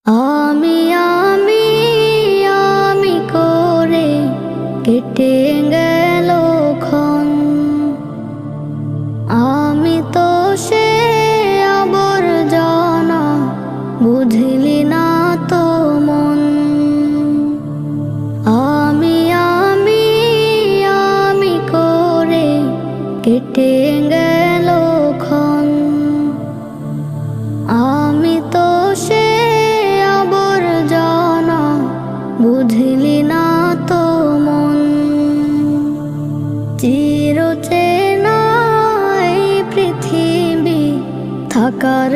আমি আমি আমি করে কেটে গেল ক্ষণ। আমি তো সে আবর্জনা, বুঝলি না তো মন। আমি আমি আমি করে কেটে গেল ক্ষণ। আমি তো সে আবর্জনা, বুঝলি না তো মন। চিরচেনা এই পৃথিবী থাকার